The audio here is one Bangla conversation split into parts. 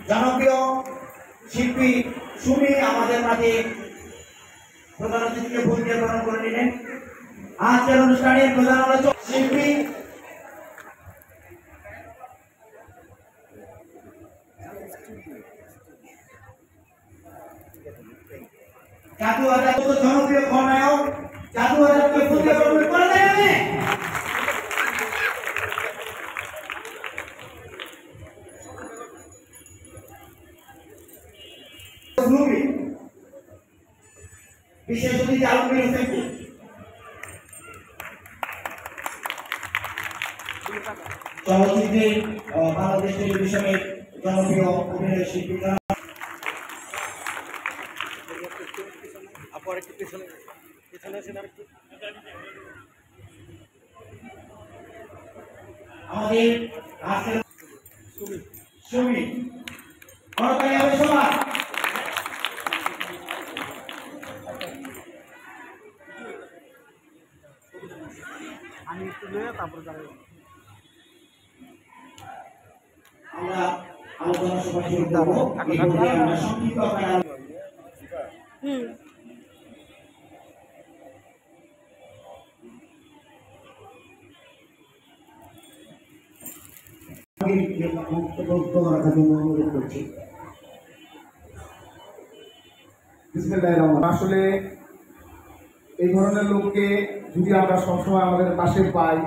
জনপ্রিয় শিল্পী সুমি আমাদের মাঝে প্রধান অতিথিকে ফুল দিয়ে গ্রহণ করে নিলেন। আজকের অনুষ্ঠানের প্রধান আলোচক শিল্পী জাদু আজাদ জনপ্রিয় খলনায়ক জাদু আজাদকে ফুল দিয়ে গ্রহণ করে দেন। বিশেষ অতিথি আলমগীর হোসেনকে চলচ্চিত্রের বাংলাদেশ টেলিভিশনের জনপ্রিয় অভিনয় শিল্পী আমাদের আজকের সুমি করতালি হবে সবার। আমি একটু লয়ে তারপর আমরা আলোচনা সভা শুরু করব। আমরা সংক্ষিপ্ত আকারে আসলে এই ধরনের লোককে যদি আমরা সবসময় আমাদের পাশে পাই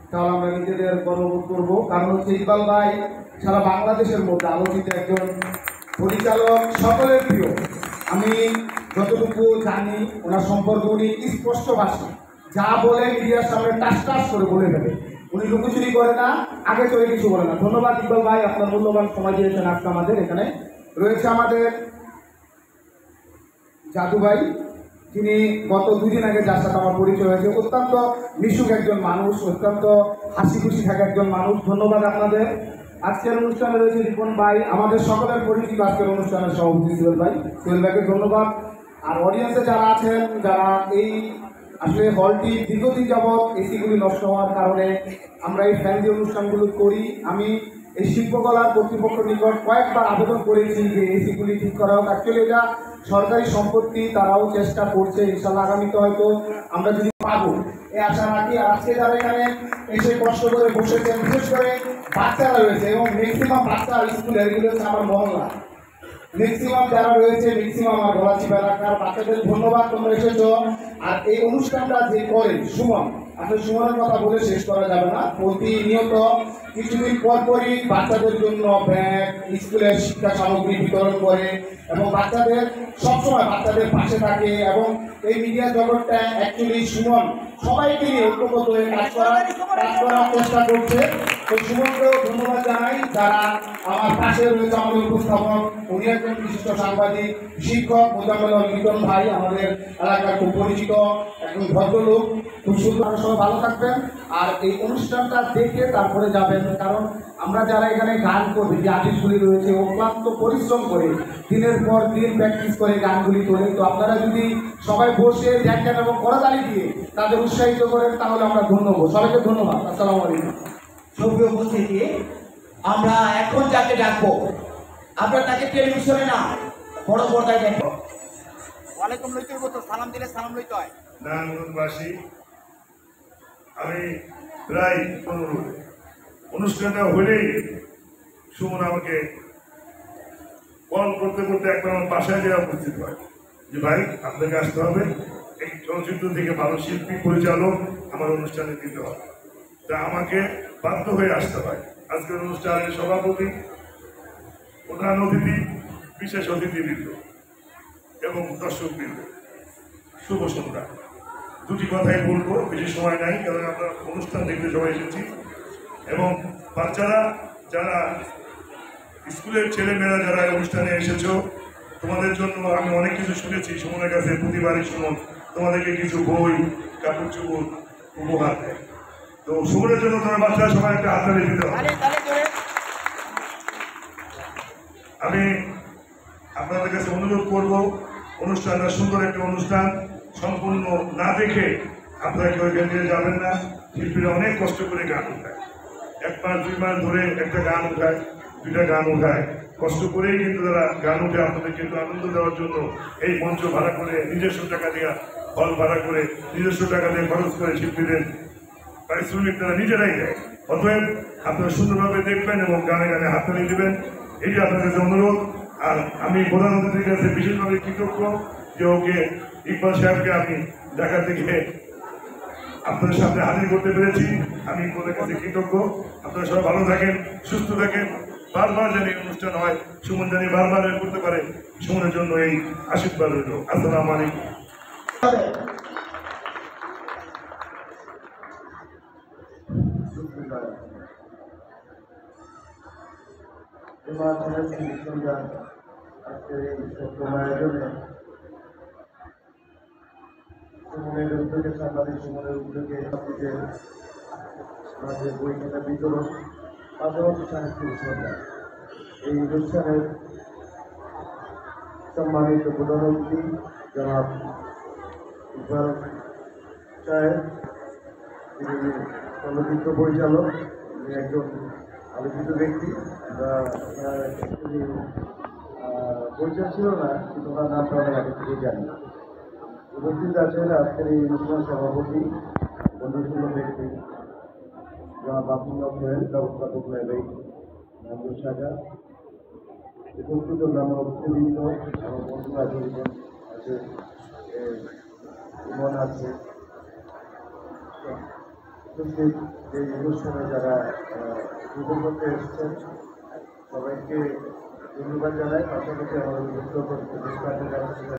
তাহলে আমরা নিজেদের গর্ববোধ করবো। কারণ হচ্ছে ইকবাল ভাই সারা বাংলাদেশের মধ্যে আলোচিত একজন পরিচালক, সকলের প্রিয়। আমি যতটুকু জানি ওনার সম্পর্কে উনি স্পষ্টভাষী, যা বলে মিডিয়ার সামনে টাস টাস করে বলে ফেলে। উনি লুকোচুরি করে না, আগে চলে কিছু বলে না। ধন্যবাদ ইকবাল ভাই, আপনার মূল্যবান সময় দিয়েছেন আজকে আমাদের এখানে। রয়েছে আমাদের জাদু ভাই, যিনি গত 2 দিন আগে যার সাথে আমার পরিচয় হয়েছে। অত্যন্ত মিশুক একজন মানুষ, অত্যন্ত হাসি খুশি থাকা একজন মানুষ। ধন্যবাদ আপনাদের। আজকের অনুষ্ঠানে রয়েছে রিপন ভাই, আমাদের সকলের পরিচিত আজকের অনুষ্ঠানের সভাপতি সোহেল ভাই। সোহেল ভাইকে ধন্যবাদ। আর অডিয়েন্সে যারা আছেন, যারা এই আসলে হলটি দীর্ঘদিন যাবৎ এসিগুলি নষ্ট হওয়ার কারণে আমরা এই ফ্যান দিয়ে অনুষ্ঠানগুলো করি। আমি এই শিল্পকলা কর্তৃপক্ষের নিকট কয়েকবার আবেদন করেছি যে এসিগুলি ঠিক করা হোক। অ্যাকচুয়ালি এটা সরকারি সম্পত্তি, তারাও চেষ্টা করছে। ইনশাল্লাহ আগামীতে হয়তো আমরা যদি পাবো এই আশা রাখি। আজকে যারা এখানে এসে কষ্ট করে বসেছেন, বিশেষ করে বাচ্চারা রয়েছে এবং ম্যাক্সিমাম বাচ্চা স্কুলের, এগুলো হচ্ছে আমার মহল্লা, ম্যাক্সিমাম যারা রয়েছে ম্যাক্সিমাম আমার গলাচিপা এলাকার বাচ্চাদের ধন্যবাদ, তোমরা এসেছো। আর এই অনুষ্ঠানটা যে করে সুমন, আসলে সুমনের কথা বলে শেষ করা যাবে না। প্রতিনিয়ত কিছুদিন পরপরই বাচ্চাদের জন্য ব্যাগ, স্কুলের শিক্ষা সামগ্রী বিতরণ করে এবং বাচ্চাদের সবসময় বাচ্চাদের পাশে থাকে। এবং এই মিডিয়া জগৎটা অ্যাকচুয়ালি সুমন সবাইকে নিয়ে ঐক্যবদ্ধ হয়ে কাজ করার চেষ্টা করছে। তো সুমনকেও ধন্যবাদ জানাই। যারা আমার পাশে রয়েছে আমাদের উপস্থাপক, উনি একজন বিশিষ্ট সাংবাদিক, শিক্ষক মোজাম্মেল মিটন ভাই, আমাদের এলাকার খুব পরিচিত একজন ভদ্রলোক। খুব সুন্দর, সবাই ভালো থাকবেন। আর এই অনুষ্ঠানটা দেখে তারপরে যাবেন, কারণ আমরা যারা এখানে গান করবে, যে আর্টিস্টগুলি রয়েছে অক্লান্ত পরিশ্রম করে দিনের পর দিন প্র্যাকটিস করে গানগুলি তোলে। তো আপনারা যদি সবাই বসে দেখেন এবং করতালি দিয়ে তাদের উৎসাহিত করেন তাহলে আমরা ধন্য হবো। সবাইকে ধন্যবাদ। আসসালামু আলাইকুম। সক্রিয় উপস্থিতি, আমরা এখন যাকে ডাকবো আপনার তাকে টেলিভিশনে না বড় পর্দায় দেখবো। ওয়ালাইকুম লইতে হইব তো, সালাম দিলে সালাম লইতে হয়। নারায়ণগঞ্জবাসী, আমি প্রায় 15 অনুষ্ঠানটা হলেই সুমন আমাকে কল করতে করতে একবার আমার বাসায় যাওয়া উপস্থিত হয় যে ভাই আপনাকে আসতে হবে, এই চলচ্চিত্র থেকে ভালো শিল্পী পরিচালক আমার অনুষ্ঠানে দিতে হবে। তা আমাকে বাধ্য হয়ে আসতে হয়। আজকের অনুষ্ঠানের সভাপতি, প্রধান অতিথি, বিশেষ অতিথিবৃন্দ এবং দর্শকবৃন্দ, শুভ সন্ধ্যা। 2টি কথাই বলবো, বেশি সময় নাই, কারণ আমরা অনুষ্ঠান দেখতে সবাই এসেছি। এবং বাচ্চারা, যারা স্কুলের ছেলেমেয়েরা যারা অনুষ্ঠানে এসেছো, তোমাদের জন্য আমি অনেক কিছু শুনেছি সুমনের কাছে। প্রতিবারই সুমন তোমাদেরকে কিছু বই, কাপড় চোপড় উপহার দেয়। তো সুমনের জন্য তোমার বাচ্চারা সবাই একটা হাততালি দিতে হবে। আমি আপনাদের কাছে অনুরোধ করবো, অনুষ্ঠানটা সুন্দর একটা অনুষ্ঠান, সম্পূর্ণ না দেখে আপনারা কেউ এখান থেকে যাবেন না। শিল্পীরা অনেক কষ্ট করে গান উঠায়, 1 মাস 2 মাস ধরে একটা গান উঠায়, দুইটা গান উঠায়, কষ্ট করেই কিন্তু তারা গান উঠে আপনাদের কিন্তু আনন্দ দেওয়ার জন্য এই মঞ্চ ভাড়া করে নিজস্ব টাকা দিয়ে হল ভাড়া করে নিজস্ব টাকা দিয়ে খরচ করে শিল্পীদের পারিশ্রমিক তারা নিজেরাই দেয়। অতএব আপনারা সুন্দরভাবে দেখবেন এবং গানে গানে হাততালি দিবেন, এটি আপনার কাছে অনুরোধ। আর আমি প্রধান অতিথির কাছে বিশেষভাবে কৃতজ্ঞ যে ওকে ইকবাল সাহেবকে আমি ঢাকা থেকে আপনাদের সামনে হাজির করতে পেরেছি। আমি ইকবালের কাছে কৃতজ্ঞ। আপনারা সবাই ভালো থাকেন, সুস্থ থাকেন, বারবার জানি অনুষ্ঠান হয়, সুমন জানি বারবার করতে পারে, সুমনের জন্য এই আশীর্বাদ রইল। আসসালামু আলাইকুম। সুমনের উদ্যোগে সাংবাদিক সুমনের উদ্যোগে আমাদের বই মেলা বিতরণ পাশাপাশি সাংস্কৃতিক সন্ধ্যা এই অনুষ্ঠানের সম্মানিত প্রধান অতিথি জনাব ইকবাল সাহেব, তিনি চলচ্চিত্র পরিচালক, তিনি একজন আলোচিত ব্যক্তি। তিনি পরিচয় ছিল না, কিন্তু ওনার নামটা অনেক আগে থেকে জানি। উপস্থিত আছেন আজকের এই অনুষ্ঠান সভাপতি বন্ধুসুন্দর ব্যক্তি জনাব আব্দুল্লাহ সোহেল, ব্যবস্থাপক ন্যায় নাজুল সাজা, উপস্থিত অন্যান্য অতিথিবৃন্দ, আমার বন্ধুরা আছে, ইমন আছে, উপস্থিত এই অনুষ্ঠানে যারা উপভোগ করতে এসেছেন সবাইকে ধন্যবাদ জানাই। পাশাপাশি আমাদের